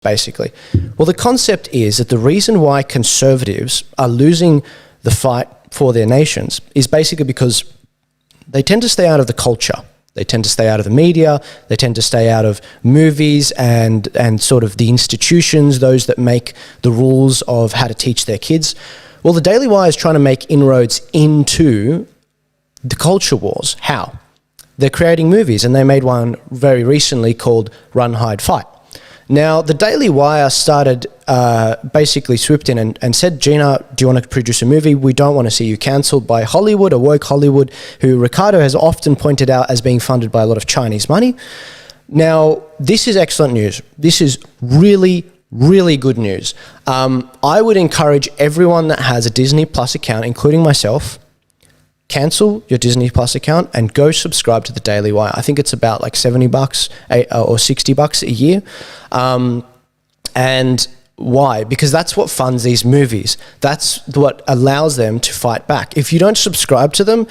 basically. Well, the concept is that the reason why conservatives are losing the fight for their nations is basically because they tend to stay out of the culture. They tend to stay out of the media. They tend to stay out of movies and sort of the institutions, those that make the rules of how to teach their kids. Well, the Daily Wire is trying to make inroads into the culture wars. How? They're creating movies, and they made one very recently called Run, Hide, Fight. Now, the Daily Wire started, basically swooped in and said, Gina, do you want to produce a movie? We don't want to see you cancelled by Hollywood or woke Hollywood, who Ricardo has often pointed out as being funded by a lot of Chinese money. Now, this is excellent news. This is really, really good news. I would encourage everyone that has a Disney Plus account, including myself, cancel your Disney Plus account and go subscribe to the Daily Wire. I think it's about like $70 or $60 a year. And why? Because that's what funds these movies. That's what allows them to fight back. If you don't subscribe to them,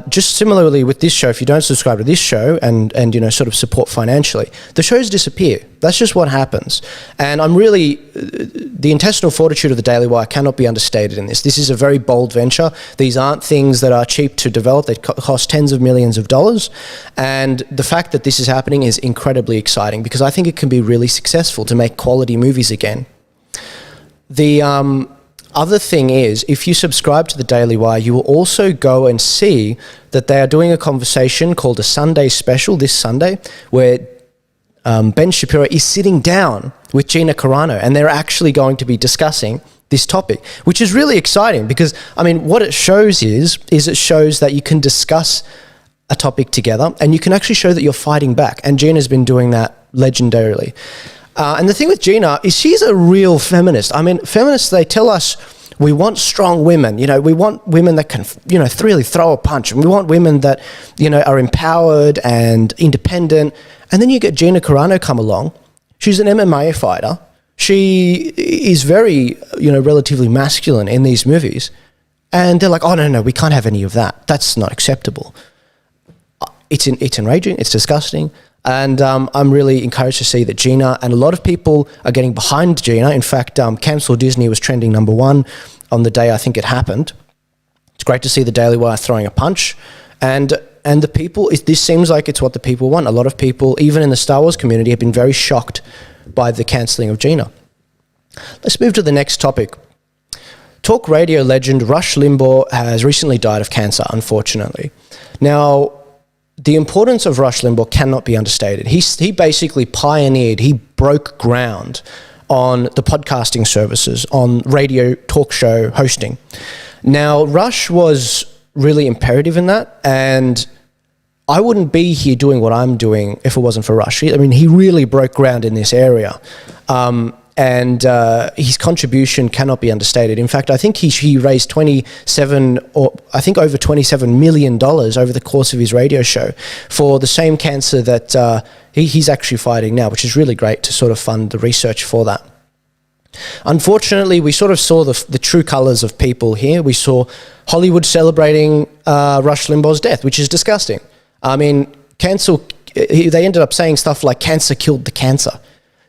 just similarly with this show, if you don't subscribe to this show and sort of support financially, the shows disappear. That's just what happens. And the intestinal fortitude of the Daily Wire cannot be understated in this. This is a very bold venture. These aren't things that are cheap to develop. They cost tens of millions of dollars. And the fact that this is happening is incredibly exciting because I think it can be really successful to make quality movies again. The other thing is, if you subscribe to the Daily Wire, you will also go and see that they are doing a conversation called a Sunday Special this Sunday, where Ben Shapiro is sitting down with Gina Carano, and they're actually going to be discussing this topic, which is really exciting because, I mean, what it shows is it shows that you can discuss a topic together and you can actually show that you're fighting back. And Gina's been doing that legendarily. And the thing with Gina is she's a real feminist. I mean, feminists, they tell us we want strong women. We want women that can, really throw a punch. And we want women that, are empowered and independent. And then you get Gina Carano come along. She's an MMA fighter. She is very, relatively masculine in these movies. And they're like, oh, no, we can't have any of that. That's not acceptable. It's enraging. It's disgusting. And I'm really encouraged to see that Gina and a lot of people are getting behind Gina. In fact, Cancel Disney was trending #1 on the day I think it happened. It's great to see the Daily Wire throwing a punch. And the people, this seems like it's what the people want. A lot of people, even in the Star Wars community, have been very shocked by the cancelling of Gina. Let's move to the next topic. Talk radio legend Rush Limbaugh has recently died of cancer, unfortunately. Now, the importance of Rush Limbaugh cannot be understated. He basically pioneered, he broke ground on the podcasting services, on radio talk show hosting. Now, Rush was really imperative in that, and I wouldn't be here doing what I'm doing if it wasn't for Rush. I mean, he really broke ground in this area. And his contribution cannot be understated. In fact, I think he raised over $27 million over the course of his radio show for the same cancer that he's actually fighting now, which is really great to sort of fund the research for that. Unfortunately, we sort of saw the true colours of people here. We saw Hollywood celebrating Rush Limbaugh's death, which is disgusting. I mean, they ended up saying stuff like cancer killed the cancer.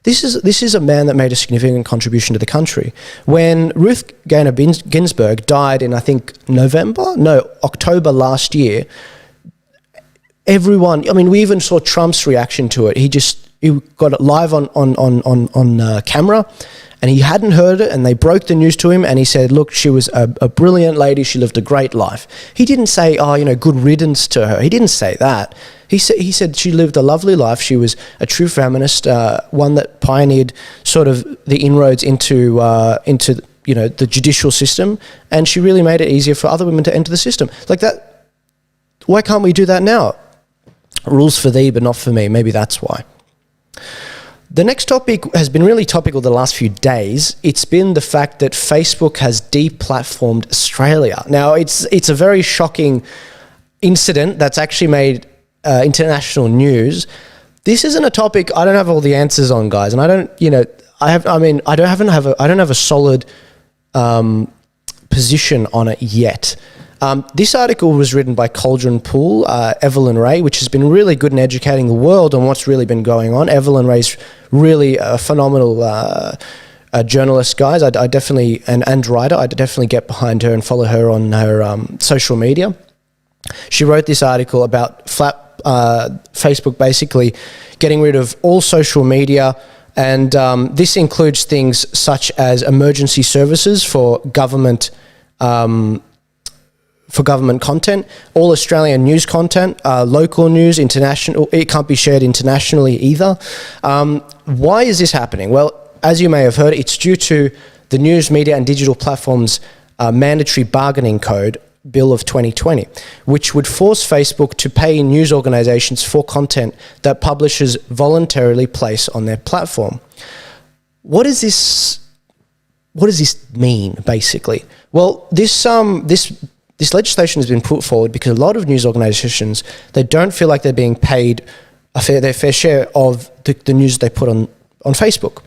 This is a man that made a significant contribution to the country. When Ruth Bader Ginsburg died in, I think, October last year, we even saw Trump's reaction to it. He got it live on camera, and he hadn't heard it, and they broke the news to him, and he said, look, she was a brilliant lady, she lived a great life. He didn't say, good riddance to her. He didn't say that. He said she lived a lovely life. She was a true feminist, one that pioneered sort of the inroads into the judicial system, and she really made it easier for other women to enter the system. Like that, why can't we do that now? Rules for thee, but not for me. Maybe that's why. The next topic has been really topical the last few days. It's been the fact that Facebook has deplatformed Australia. Now, it's a very shocking incident that's actually made international news. This isn't a topic I don't have all the answers on, guys, and I don't have a solid position on it yet. This article was written by Cauldron Pool, Evelyn Ray, which has been really good in educating the world on what's really been going on. Evelyn Ray's really a phenomenal journalist, guys. I definitely, and writer, I definitely get behind her and follow her on her social media. She wrote this article about Facebook basically getting rid of all social media, and this includes things such as emergency services for government content, all Australian news content, local news, international. It can't be shared internationally either. Why is this happening? Well, as you may have heard, it's due to the News Media and Digital Platforms Mandatory Bargaining Code Bill of 2020, which would force Facebook to pay news organisations for content that publishers voluntarily place on their platform. What does this mean, basically? Well, this legislation has been put forward because a lot of news organisations, they don't feel like they're being paid their fair share of the news they put on Facebook.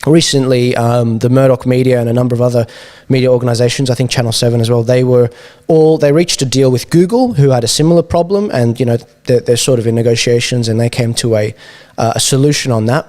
Recently, the Murdoch Media and a number of other media organisations, I think Channel 7 as well, they reached a deal with Google, who had a similar problem, and they're sort of in negotiations, and they came to a solution on that.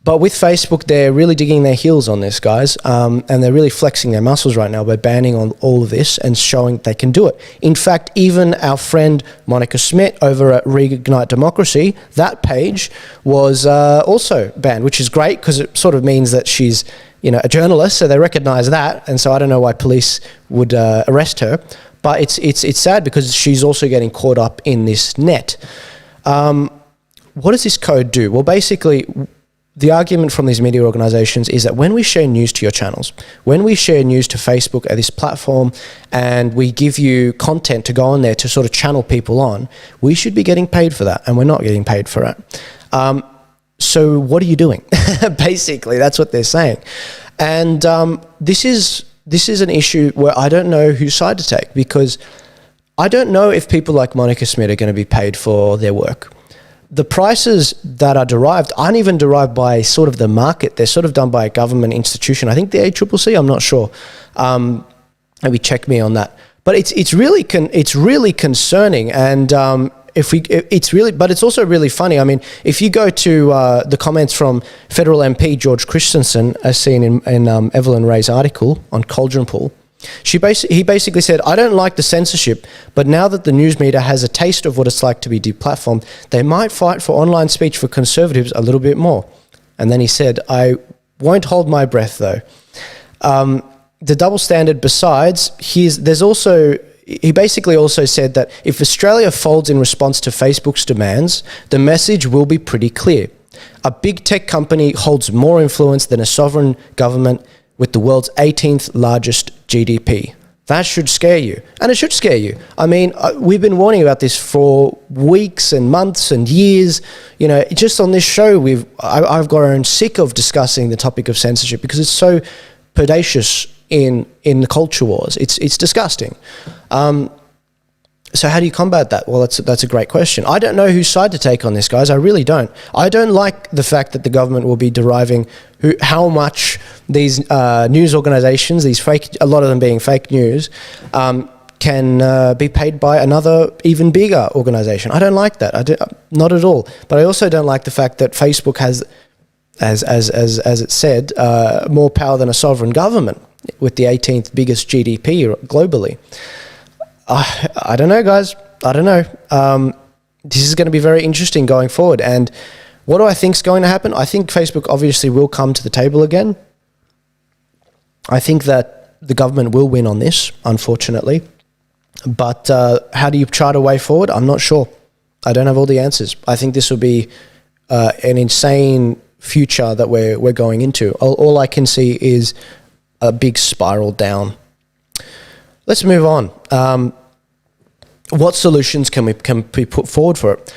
But with Facebook, they're really digging their heels on this, guys, and they're really flexing their muscles right now by banning on all of this and showing they can do it. In fact, even our friend Monica Smith over at Reignite Democracy, that page was also banned, which is great because it sort of means that she's a journalist, so they recognise that, and so I don't know why police would arrest her, but it's sad because she's also getting caught up in this net. What does this code do? Well, basically, the argument from these media organisations is that when we share news to your channels, when we share news to Facebook at this platform, and we give you content to go on there to sort of channel people on, we should be getting paid for that, and we're not getting paid for it. So what are you doing? Basically, that's what they're saying. And this is an issue where I don't know whose side to take, because I don't know if people like Monica Smith are going to be paid for their work. The prices that are derived aren't even derived by sort of the market. They're sort of done by a government institution. I think the ACCC, I'm not sure. Maybe check me on that. But it's really concerning, and but it's also really funny. I mean, if you go to the comments from federal MP George Christensen, as seen in Evelyn Ray's article on Cauldron Pool, he basically said, "I don't like the censorship, but now that the news media has a taste of what it's like to be deplatformed, they might fight for online speech for conservatives a little bit more." And then he said, "I won't hold my breath, though." The double standard, besides, he basically also said that if Australia folds in response to Facebook's demands, the message will be pretty clear. A big tech company holds more influence than a sovereign government with the world's 18th largest GDP. That should scare you. And it should scare you. I mean, we've been warning about this for weeks and months and years. Just on this show, I've grown sick of discussing the topic of censorship because it's so predacious in the culture wars. It's disgusting. So how do you combat that? Well, that's a great question. I don't know whose side to take on this, guys. I really don't. I don't like the fact that the government will be deriving how much these news organisations, a lot of them being fake news, can be paid by another even bigger organisation. I don't like that. Not at all. But I also don't like the fact that Facebook has, as it said, more power than a sovereign government with the 18th biggest GDP globally. I don't know, guys. I don't know. This is going to be very interesting going forward. And what do I think is going to happen? I think Facebook obviously will come to the table again. I think that the government will win on this, unfortunately. But how do you chart a way forward? I'm not sure. I don't have all the answers. I think this will be an insane future that we're going into. All I can see is a big spiral down. Let's move on. What solutions can be put forward for it?